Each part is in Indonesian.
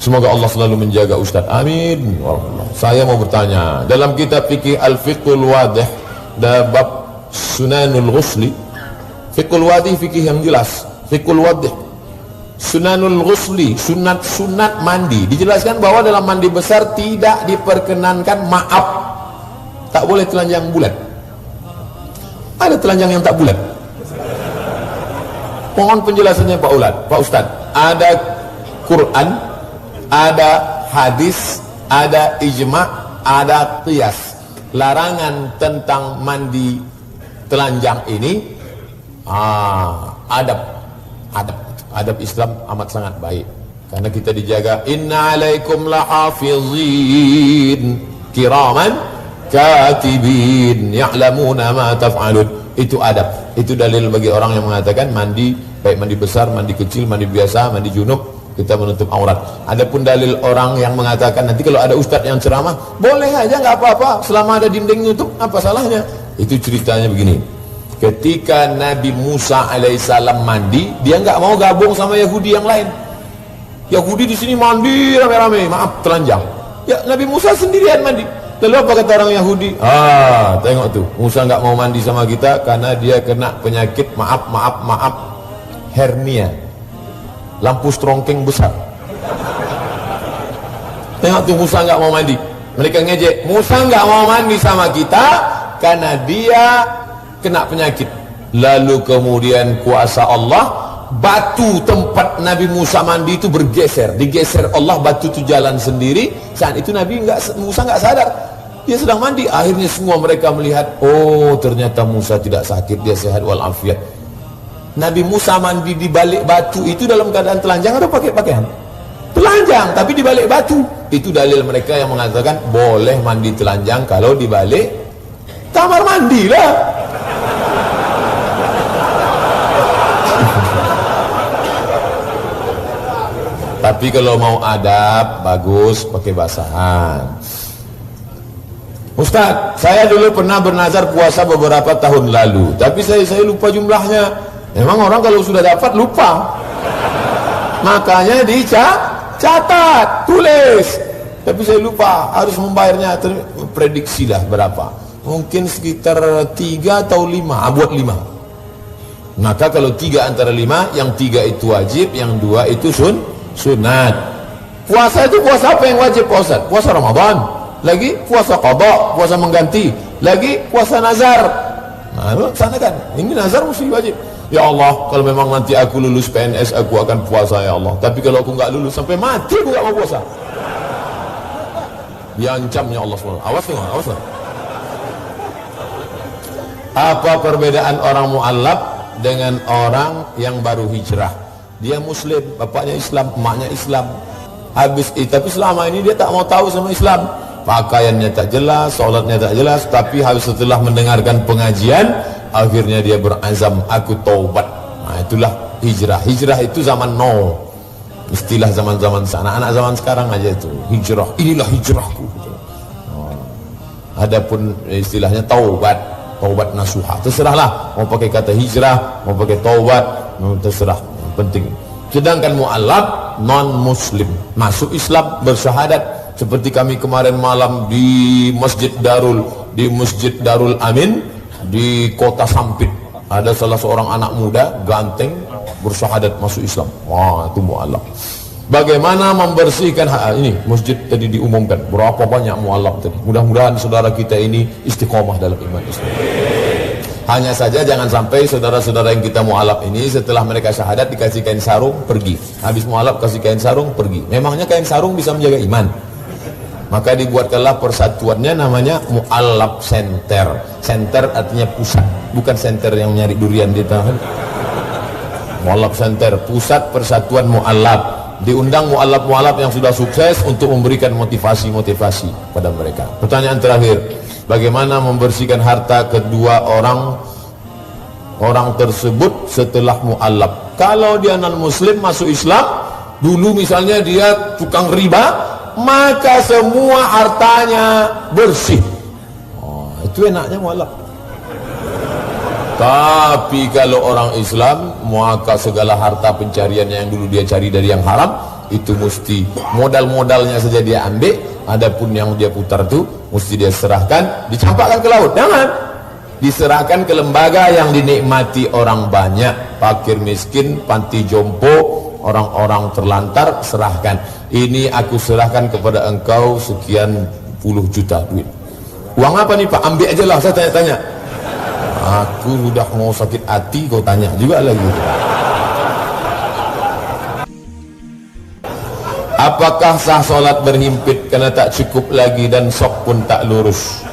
Semoga Allah selalu menjaga Ustaz. Amin. Saya mau bertanya, dalam kitab fikih Al-Fiqhul Wadih, bab Sunanul Ghusli, Fiqhul Wadih fikih yang jelas. Fiqhul Wadih, Sunanul Ghusli, sunat-sunat mandi. Dijelaskan bahwa dalam mandi besar tidak diperkenankan maaf, tak boleh telanjang bulat. Ada telanjang yang tak bulat? Mohon penjelasannya Pak Ustaz. Ada Quran, ada hadis, ada ijma', ada qiyas. Larangan tentang mandi telanjang ini adab Islam amat sangat baik, karena kita dijaga. Inna alaikum lahafizin kiraman katibin ya'lamuna ma taf'alun. Itu adab, itu dalil bagi orang yang mengatakan mandi, baik mandi besar, mandi kecil, mandi biasa, mandi junub, kita menutup aurat. Adapun dalil orang yang mengatakan nanti kalau ada ustadz yang ceramah, boleh aja, nggak apa-apa, selama ada dinding nutup, apa salahnya? Itu ceritanya begini. Ketika Nabi Musa alaihissalam mandi, dia nggak mau gabung sama Yahudi yang lain. Yahudi di sini mandi rame-rame, maaf telanjang. Ya Nabi Musa sendirian mandi. Lalu apa kata orang Yahudi? Tengok tuh, Musa nggak mau mandi sama kita karena dia kena penyakit maaf hernia, lampu strongking besar. Tengok tuh, Musa nggak mau mandi. Mereka ngejek, Musa nggak mau mandi sama kita karena dia kena penyakit. Lalu kemudian kuasa Allah, batu tempat Nabi Musa mandi itu bergeser, digeser Allah, batu itu jalan sendiri. Saat itu Musa nggak sadar dia sedang mandi. Akhirnya semua mereka melihat, oh ternyata Musa tidak sakit, dia sehat walafiat. Nabi Musa mandi di balik batu itu dalam keadaan telanjang atau pakai pakaian? Telanjang, tapi di balik batu. Itu dalil mereka yang mengatakan boleh mandi telanjang kalau di balik kamar mandi lah. Tapi kalau mau adab, bagus pakai basahan. Ustaz, saya dulu pernah bernazar puasa beberapa tahun lalu, tapi saya lupa jumlahnya. Memang orang kalau sudah dapat lupa, makanya dicatat, tulis. Tapi saya lupa, harus membayarnya. Prediksilah berapa, mungkin sekitar 3 atau 5, buat 5. Maka kalau 3 antara 5, yang 3 itu wajib, yang 2 itu sunat. Puasa itu puasa apa yang wajib puasa? Puasa Ramadan, lagi puasa qada, puasa mengganti, lagi puasa nazar. Nah, sana kan, ini nazar mesti wajib. Ya Allah, kalau memang nanti aku lulus PNS, aku akan puasa ya Allah. Tapi kalau aku nggak lulus sampai mati, aku nggak mau puasa. Diancamnya Allah SWT. Awas nih, awas lah. Apa perbedaan orang mu'allaf dengan orang yang baru hijrah? Dia muslim, bapaknya Islam, emaknya Islam. Tapi selama ini dia tak mau tahu sama Islam. Pakaiannya tak jelas, sholatnya tak jelas. Tapi setelah mendengarkan pengajian, akhirnya dia berazam, aku taubat. Nah itulah hijrah. Hijrah itu zaman now, istilah zaman-zaman anak-anak zaman sekarang aja itu hijrah. Inilah hijrahku. Adapun istilahnya taubat, taubat nasuha. Terserahlah mau pakai kata hijrah, mau pakai taubat, terserah. Penting. Sedangkan mu'allaf non muslim masuk Islam bersyahadat, seperti kami kemarin malam di Masjid Darul Amin di Kota Sampit, ada salah seorang anak muda ganteng bersyahadat masuk Islam. Wah, itu mu'allaf. Bagaimana membersihkan ini masjid tadi diumumkan berapa banyak mu'allaf tadi. Mudah-mudahan saudara kita ini istiqomah dalam iman Islam. Hanya saja jangan sampai saudara-saudara yang kita mu'alaf ini setelah mereka syahadat dikasih kain sarung, pergi. Habis mu'alaf kasih kain sarung, pergi. Memangnya kain sarung bisa menjaga iman? Maka dibuatkanlah persatuannya namanya mu'alaf center. Center artinya pusat, bukan center yang nyari durian di tangan. Mu'alaf center, pusat persatuan mu'alaf. Diundang mu'alaf-mu'alaf yang sudah sukses untuk memberikan motivasi-motivasi pada mereka. Pertanyaan terakhir, bagaimana membersihkan harta kedua orang tersebut setelah mu'allaf? Kalau dia non muslim masuk Islam, dulu misalnya dia tukang riba, maka semua hartanya bersih. Oh, itu enaknya mu'allaf. Tapi kalau orang Islam, maka segala harta pencariannya yang dulu dia cari dari yang haram, itu mesti modal-modalnya saja dia ambil, adapun yang dia putar itu mesti dia serahkan, dicampakkan ke laut. Jangan diserahkan ke lembaga yang dinikmati orang banyak, fakir miskin, panti jompo, orang-orang terlantar, serahkan. Ini aku serahkan kepada engkau sekian puluh juta duit. Uang apa nih Pak? Ambil aja lah, saya tanya-tanya. Aku sudah mau sakit hati, kau tanya juga lagi. Apakah sah solat berhimpit karena tak cukup lagi dan sok pun tak lurus?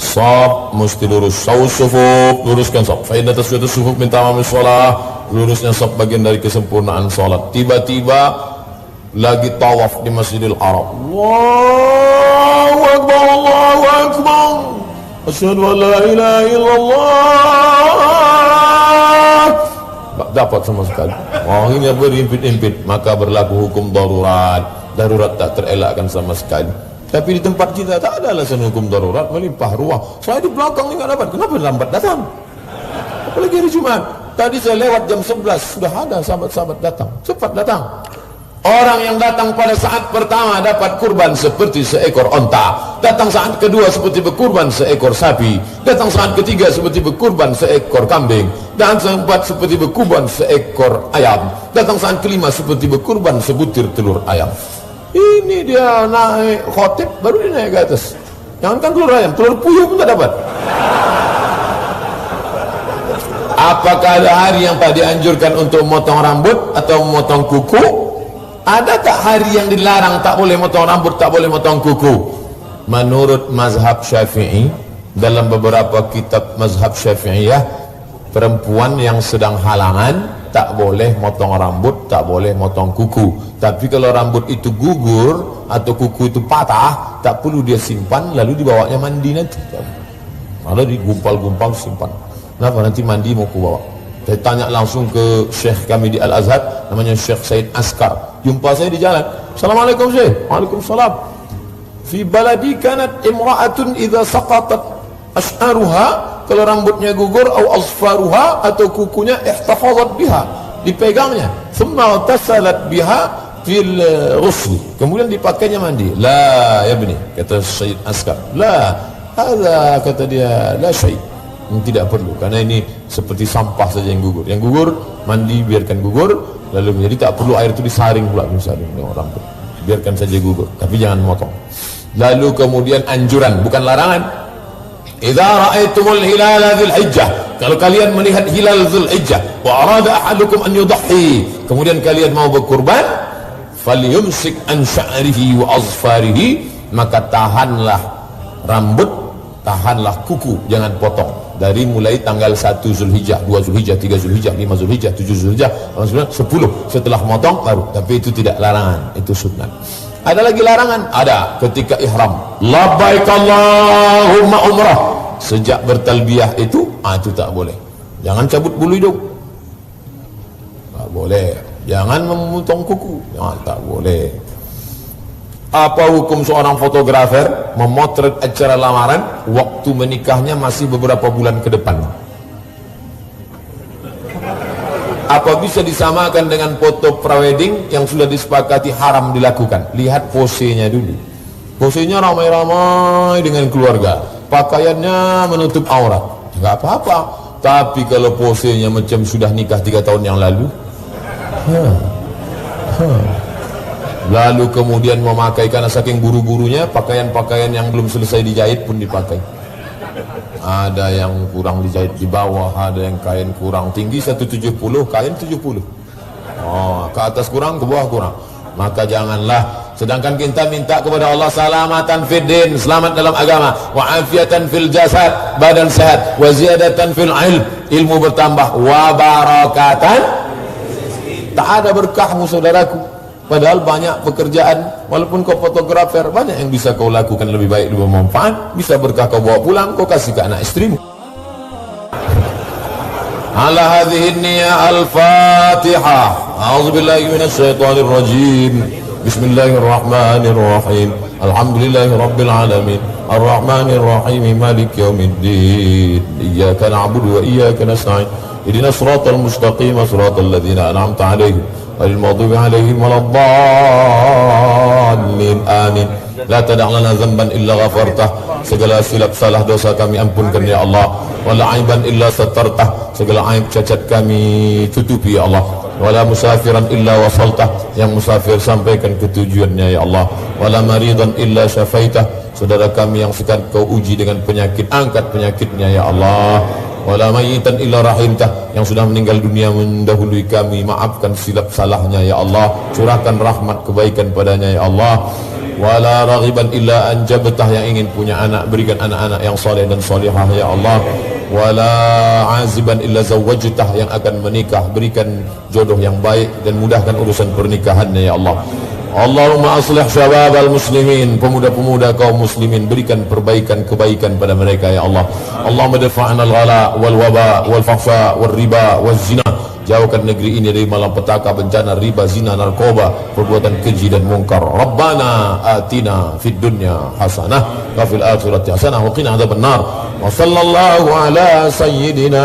Sob mesti lurus. Sufuf, luruskan sob. Fa inna taswiyatu sufuf min tamamis shalah. Lurusnya sob bagian dari kesempurnaan solat. Tiba-tiba lagi tawaf di Masjidil Haram. Allahu Akbar, Allahu Akbar. Asyhadu an la ilaha illallah. Tak dapat sama sekali. Akhirnya berimpit-impit, maka berlaku hukum darurat. Darurat tak terelakkan sama sekali. Tapi di tempat kita tak ada alasan hukum darurat, melimpah ruah. Saya di belakang ni tak dapat. Kenapa lambat datang? Apalagi hari Jumat. Tadi saya lewat jam 11, sudah ada sahabat-sahabat datang. Cepat datang. Orang yang datang pada saat pertama dapat kurban seperti seekor onta, datang saat kedua seperti berkurban seekor sapi, datang saat ketiga seperti berkurban seekor kambing, dan saat keempat seperti berkurban seekor ayam, datang saat kelima seperti berkurban sebutir telur ayam. Ini dia naik khotib, baru dia naik ke atas. Jangankan telur ayam, telur puyuh pun tak dapat. Apakah ada hari yang tak dianjurkan untuk memotong rambut atau memotong kuku? Ada tak hari yang dilarang tak boleh motong rambut, tak boleh motong kuku? Menurut mazhab Syafi'i, dalam beberapa kitab mazhab Syafi'iyah, perempuan yang sedang halangan tak boleh motong rambut, tak boleh motong kuku. Tapi kalau rambut itu gugur atau kuku itu patah, tak perlu dia simpan, lalu dibawanya mandi nanti. Lalu digumpal-gumpal simpan. Kenapa? Nanti mandi mau ku bawa. Saya tanya langsung ke Syekh kami di Al-Azhar, namanya Syekh Said Askar. Jumpa saya di jalan. Assalamualaikum Syekh. Waalaikumsalam. Fi baladi kanat imra'atun idza saqatat ash'aruha, kalau rambutnya gugur, atau asfaruha, atau kukunya, ihtafazat biha, dipegangnya, thumma tasalat biha fil ghusl, kemudian dipakainya mandi. La ya bni, kata Said Askar, la hadza, kata dia, la syai', tidak perlu, karena ini seperti sampah saja yang gugur. Yang gugur mandi, biarkan gugur, lalu menjadi tak perlu air itu disaring pula, disaring orang pun, biarkan saja gugur, tapi jangan motong. Lalu kemudian anjuran, bukan larangan. Idza ra'aitumul hilala dzul hijjah, kalau kalian melihat hilal dzul hijjah, wa arada ahadukum an yudhi, kemudian kalian mau berkurban, falyumsik an sya'rihi wa azfarihi, maka tahanlah rambut, tahanlah kuku, jangan potong. Dari mulai tanggal 1 Zulhijjah, 2 Zulhijjah, 3 Zulhijjah, 5 Zulhijjah, 7 Zulhijjah, 10, setelah motong baru. Tapi itu tidak larangan, itu sunnah. Ada lagi larangan? Ada, ketika ihram. Labbaik Allahumma umrah. Sejak bertalbiyah itu tak boleh. Jangan cabut bulu hidung. Tak boleh. Jangan memotong kuku. Tak boleh. Apa hukum seorang fotografer memotret acara lamaran waktu menikahnya masih beberapa bulan ke depan? Apa bisa disamakan dengan foto prawedding yang sudah disepakati haram dilakukan? Lihat posenya dulu. Posenya ramai-ramai dengan keluarga, pakaiannya menutup aurat, enggak apa-apa. Tapi kalau posenya macam sudah nikah 3 tahun yang lalu, lalu kemudian memakai, karena saking buru-burunya, pakaian-pakaian yang belum selesai dijahit pun dipakai. Ada yang kurang dijahit di bawah, ada yang kain kurang tinggi 170, kain 70. Ke atas kurang, ke bawah kurang. Maka janganlah. Sedangkan kita minta kepada Allah salamatan fid din, selamat dalam agama, wa afiatan fil jasad, badan sehat, wa ziyadatan fil ilmu bertambah, wa barakatan. Tak ada berkahmu saudaraku. Padahal banyak pekerjaan, walaupun kau fotografer, banyak yang bisa kau lakukan lebih baik, lebih bermanfaat. Bisa berkah kau bawa pulang, kau kasih ke anak istrimu. Ala hadhihi niyyah al-Fatihah. A'udzubillahi minasyaitonir rajim. Bismillahirrahmanirrahim. Alhamdulillahi rabbil alamin. Ar-Rahmanir Rahim, Maliki Yaumiddin. Iyyaka na'budu wa iyyaka nasta'in. Ihdinas siratal mustaqim, siratal ladzina an'amta 'alaihim ghairil maghdubi 'alaihim waladdallin. Amin. La tada' lana dzamban illa ghafartah. Segala silap salah dosa kami ampunkan ya Allah. Wala aiban illa satartah. Segala aib cacat kami tutupi ya Allah. Wala musafiran illa wasaltah. Yang musafir sampaikan ke tujuannya ya Allah. Wala maridan illa syafaitah. Saudara kami yang sedang kau uji dengan penyakit, angkat penyakitnya ya Allah. Wala mayitan illa rahimtah. Yang sudah meninggal dunia mendahului kami, maafkan silap salahnya ya Allah. Curahkan rahmat kebaikan padanya ya Allah. Wala raghiban illa anjabtah. Yang ingin punya anak, berikan anak-anak yang saleh dan salihah ya Allah. Wala aziban illa zawwajtah. Yang akan menikah, berikan jodoh yang baik dan mudahkan urusan pernikahannya ya Allah. Allahumma aslih syababal muslimin, pemuda-pemuda kaum muslimin, berikan perbaikan kebaikan pada mereka ya Allah. Allahumma dafa'na al-ghala wal waba wal fahsya wal riba wal zina. Jauhkan negeri ini dari malapetaka, bencana, riba, zina, narkoba, perbuatan keji dan mungkar. Rabbana atina fid dunya hasanah wa fil akhirati hasanah wa qina adzabannar. Wa sallallahu ala sayyidina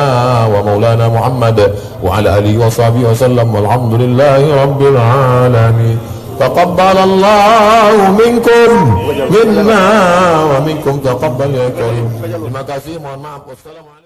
wa maulana Muhammad wa ala alihi wa sahbihi wa sallam. Walhamdulillahi rabbil alamin. Taqabbalallahu minkum minna wa minkum taqabbal ya karim. Terima kasih, mohon maaf. Wassalamualaikum.